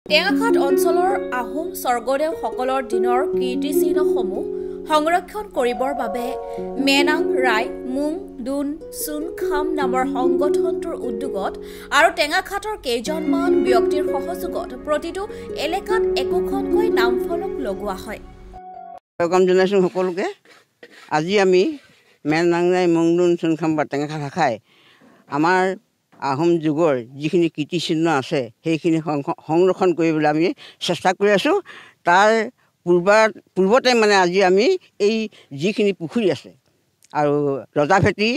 টেঙাখাট অঞ্চলৰ আহোম স্বৰ্গদেউসকলৰ দিনৰ কীৰ্তিচিহ্নসমূহ সংৰক্ষণ কৰিবৰ বাবে মেনাং ৰাই মুং দুন চুন খাম নামৰ সংগঠনটোৰ উদ্যোগত আৰু টেঙাখাটৰ কেইজনমান ব্যক্তিৰ সহযোগত প্ৰতিটো এলেকাত একোখনকৈ নামফলক লগোৱা হয়। স্বাগতম জনাইছোঁ সকলোকে। আজি আমি মেনাং ৰাই মুং দুন চুন খাম বা টেঙাখাট শাখাই আমাৰ আহোম যুগৰ যিখিনি কীৰ্তিচিহ্ন আছে সেইখিনি সংৰক্ষণ কৰিবলৈ আমি চেষ্টা কৰি আছোঁ। তাৰ পূৰ্বতে আজি আমি এই যিখিনি পুখুৰী আছে আৰু ৰজাভেটি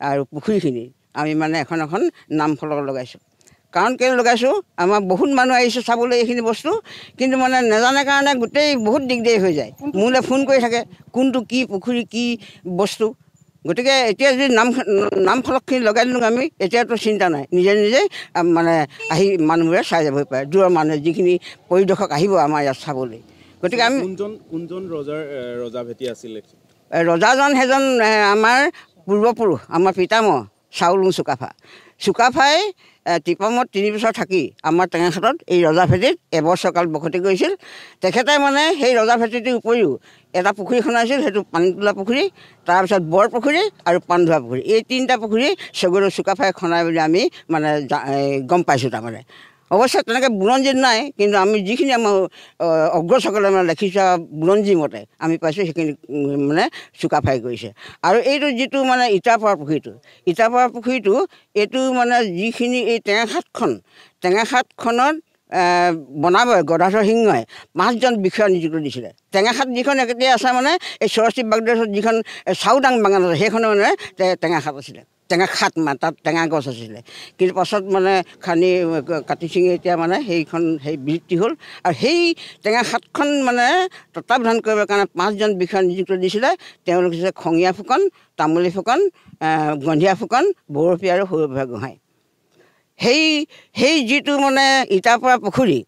আৰু পুখুৰীখিনি আমি এখন নামফলক লগাইছোঁ। কাৰণ কেলৈ লগাইছোঁ, আমাৰ বহুত মানুহ আহিছে চাবলৈ এইখিনি বস্তু, কিন্তু নাজানে কাৰণে গোটেই বহুত দিগদাৰী হৈ যায়। মোলৈ ফোন কৰি থাকে কোনটো কি পুখুৰী কি বস্তু। গতিকে এতিয়া যদি নামফলকখিনি লগাই দিলোঁ আমি, এতিয়াতো চিন্তা নাই, নিজে আহি মানুহবোৰে চাই যাবই পাৰে, দূৰৰ মানুহে যিখিনি পৰিদৰ্শক আহিব আমাৰ ইয়াত চাবলৈ। গতিকে আমি কোনজন ৰজাভেটি আছিলে? ৰজাজন সেইজন আমাৰ পূৰ্বপুৰুষ, আমাৰ পিতামহ চাউলুং চুকাফাই টিপামত 3 বছৰ থাকি আমাৰ টেঙাখাটত এই ৰজাভেটিত এবছৰকাল বসতি কৰিছিল। তেখেতে সেই ৰজাভেটিটোৰ উপৰিও এটা পুখুৰী খন্দাইছিল, সেইটো পানীতোলা পুখুৰী, তাৰপিছত বৰ পুখুৰী আৰু পাণধোৱা পুখুৰী। এই 3টা পুখুৰী স্বৰ্গদেউ চুকাফাই খন্দাই বুলি আমি গম পাইছোঁ। তাৰমানে অৱশ্যে তেনেকৈ বুৰঞ্জীত নাই, কিন্তু আমি যিখিনি আমাৰ অগ্ৰজসকলে লেখি যোৱা বুৰঞ্জীৰ মতে আমি পাইছোঁ সেইখিনি চুকাফাই কৰিছে। আৰু এইটো যিটো ইটাৰপাৰ পুখুৰীটো এইটো যিখিনি এই টেঙাখাটখনত বনাবই গদাধৰ সিংহই 5জন বিষয়া নিযুক্ত দিছিলে। টেঙাখাট যিখন এতিয়া আছে এই সৰস্বতী বাগদেশত যিখন চাউদাং বাগান আছে সেইখন টেঙাখাট আছিলে। টেঙাখাট তাত টেঙা গছ আছিলে, কিন্তু পাছত খানি কাটি ছিঙি এতিয়া সেই বিলুপ্তি হ'ল। আৰু সেই টেঙাখাটখন তত্বাৱধান কৰিবৰ কাৰণে 5জন বিষয়া নিযুক্ত দিছিলে। তেওঁলোক হৈছে খঙীয়া ফুকন, তামুলী ফুকন, গন্ধিয়া ফুকন, বৰফী আৰু সৰুভা গোহাঁই। সেই যিটো ইটাৰপৰা পুখুৰী,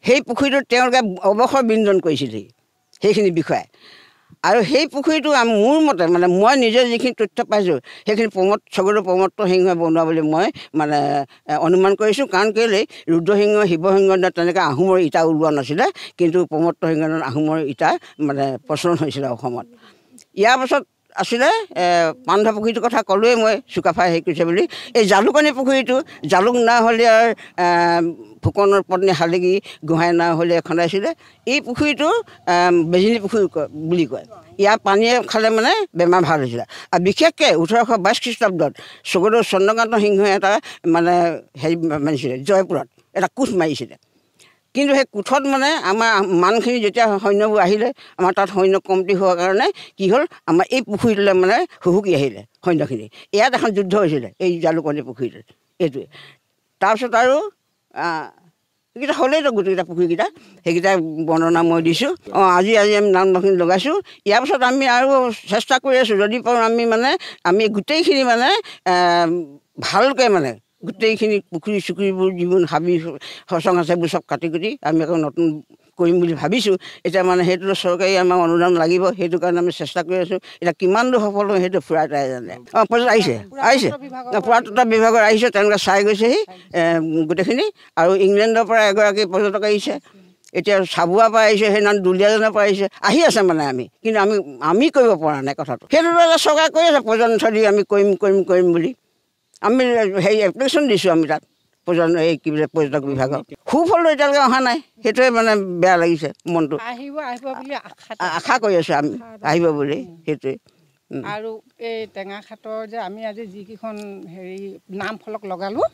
সেই পুখুৰীটোত তেওঁলোকে অৱসৰ বিনোদন কৰিছিলেহি সেইখিনি বিষয়াই। আৰু সেই পুখুৰীটো মোৰ মতে মই নিজে যিখিনি তথ্য পাইছোঁ সেইখিনি স্বৰ্গদেউ প্ৰমত্ত সিংহই বনোৱা বুলি মই অনুমান কৰিছোঁ। কাৰণ কেলৈ ৰুদ্ৰসিংহ শিৱসিংহ তেনেকৈ আহোমৰ ইটা ওলোৱা নাছিলে, কিন্তু প্ৰমত্ত সিংহৰ আহোমৰ ইটা প্ৰচলন হৈছিলে অসমত। ইয়াৰ পাছত আছিলে পাণধোৱা পুখুৰীটোৰ কথা ক'লোৱেই মই, চুকাফাই কৰিছে বুলি। এই জালুকনী পুখুৰীটো জালুক নাওহলীয়াৰ ফুকনৰ পত্নী শালিগী গোহাঁই নাওহলীয়াই খন্দাইছিলে। এই পুখুৰীটো বেজিনী পুখুৰী বুলি কয়। ইয়াৰ পানীয়ে খালে বেমাৰ ভাল হৈছিলে। আৰু বিশেষকৈ 1822 খ্ৰীষ্টাব্দত স্বৰ্গদেউ চন্দ্ৰকান্ত সিংহই এটা হেৰি মাৰিছিলে, জয়পুৰত এটা কোঠ মাৰিছিলে। কিন্তু সেই কোঠত আমাৰ মানুহখিনি যেতিয়া সৈন্যবোৰ আহিলে, আমাৰ তাত সৈন্য কমটি হোৱাৰ কাৰণে কি হ'ল, আমাৰ এই পুখুৰীটোলৈ হুহুকি আহিলে সৈন্যখিনি। ইয়াত এখন যুদ্ধ হৈছিলে এই জালুকনী পুখুৰীটোত। এইটোৱে তাৰপিছত আৰু সেইকেইটা হ'লেইতো গোটেইকেইটা পুখুৰীকেইটা, সেইকেইটা বৰ্ণনা মই দিছোঁ। আজি আমি নামখিনি লগাইছোঁ। ইয়াৰ পাছত আমি আৰু চেষ্টা কৰি আছোঁ, যদি পাৰোঁ আমি গোটেইখিনি ভালকৈ গোটেইখিনি পুখুৰী চুখুৰীবোৰ যিবোৰ হাবি সচং আছে সেইবোৰ চব কাটি আমি আকৌ নতুন কৰিম বুলি ভাবিছোঁ। এতিয়া সেইটো চৰকাৰী আমাক অনুদান লাগিব, সেইটো কাৰণে আমি চেষ্টা কৰি আছোঁ। এতিয়া কিমান দূৰ সফল হয় সেইটো ফুৰাই তাই জানে। পৰ্যটক আহিছে পুৰাতত্ত্ব বিভাগৰ আহিছে, তেওঁলোকে চাই গৈছেহি গোটেইখিনি। আৰু ইংলেণ্ডৰ পৰা এগৰাকী পৰ্যটক আহিছে, এতিয়া চাবুৱাৰ পৰা আহিছে, সেইদিনা দুলীয়াজনৰ পৰা আহি আছে কিন্তু আমি কৰিব পৰা নাই কথাটো। সেইটোতো এটা চৰকাৰে কৰি আছে, পৰ্যটনস্থলী আমি কৰিম বুলি আমি এপ্লিকেশ্যন দিছোঁ আমি তাত পৰ্যটক বিভাগক। সুফলটো এতিয়ালৈকে অহা নাই, সেইটোৱে বেয়া লাগিছে মনটো। আশা কৰি আছোঁ আমি আহিব বুলি, সেইটোৱে। আৰু এই টেঙাখাটৰ যে আমি আজি যিকেইখন নামফলক লগালোঁ,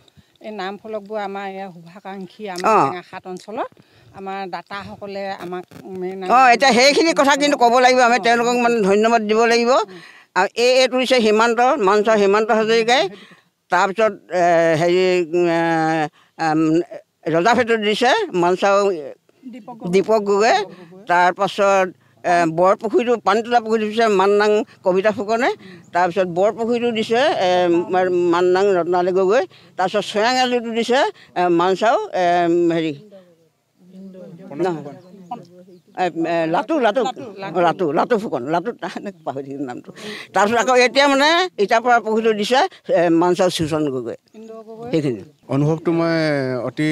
এই নামফলকবোৰ আমাৰ ইয়াৰ শুভাকাংক্ষী আমাৰ টেঙাখাট অঞ্চলৰ আমাৰ দাতাসকলে আমাক এতিয়া সেইখিনি কথা কিন্তু ক'ব লাগিব। আমি তেওঁলোকক ধন্যবাদ দিব লাগিব। আৰু এইটো হৈছে হিমান্ত হাজৰিকাই। তাৰপিছত ৰজাভেটিত দিছে মানচাও দীপক গগৈ। তাৰপাছত বৰপুখুৰীটো পানীতোলা পুখুৰীটো দিছে মাননাং কবিতা ফুকনে। তাৰপিছত বৰপুখুৰীটো দিছে মাননাং ৰত্নালী গগৈ। তাৰপিছত চয়াঙালিটো দিছে মানচাও লাটু ফুকন পাহৰি থাকিল নামটো। তাৰপিছত আকৌ এতিয়া ইটাৰপৰা পুখুৰীটো দিছে মানচাও সুচন গগৈ। সেইখিনি অনুভৱটো মই অতি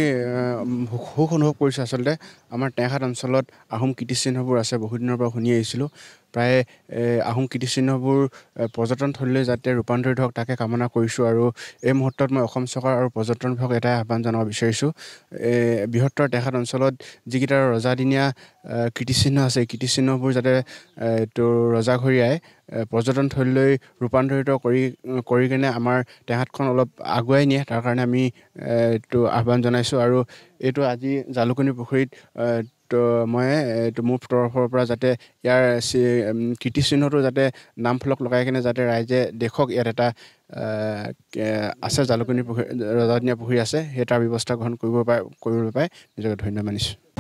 সুখ অনুভৱ কৰিছোঁ আচলতে আমাৰ টেঙাখাত অঞ্চলত আহোম কীৰ্তিচিহ্নবোৰ আছে বহুত দিনৰ পৰা শুনি আহিছিলোঁ প্ৰায় আহোম কীৰ্তিচিহ্নবোৰ পৰ্যটনথলীলৈ যাতে ৰূপান্তৰিত হওক তাকে কামনা কৰিছোঁ আৰু এই মুহূৰ্তত মই অসম চৰকাৰ আৰু পৰ্যটন বিভাগক এটাই আহ্বান জনাব বিচাৰিছোঁ বৃহত্তৰ টেঙাখাত অঞ্চলত যিকেইটা ৰজাদিনীয়া কীৰ্তিচিহ্ন আছে এই কীৰ্তিচিহ্নবোৰ যাতে এইটো ৰজাঘৰীয়াই পৰ্যটনথলীলৈ ৰূপান্তৰিত কৰি কিনে আমাৰ টেঙাখাতখন অলপ আগুৱাই নিয়ে তাৰ কাৰণে আমি এইটো আহ্বান জনাইছোঁ আৰু এইটো আজি জালুকনী পুখুৰীত তো মই এইটো মোৰ তৰফৰ পৰা যাতে ইয়াৰ কীৰ্তিচিহ্নটো যাতে নাম ফলক লগাই কিনে যাতে ৰাইজে দেখক ইয়াত এটা আছে জালুকনী পুখুৰী ৰজাদিনীয়া পুখুৰী আছে সেই তাৰ ব্যৱস্থা গ্ৰহণ কৰিবলৈ পাই নিজকে ধন্য মানিছোঁ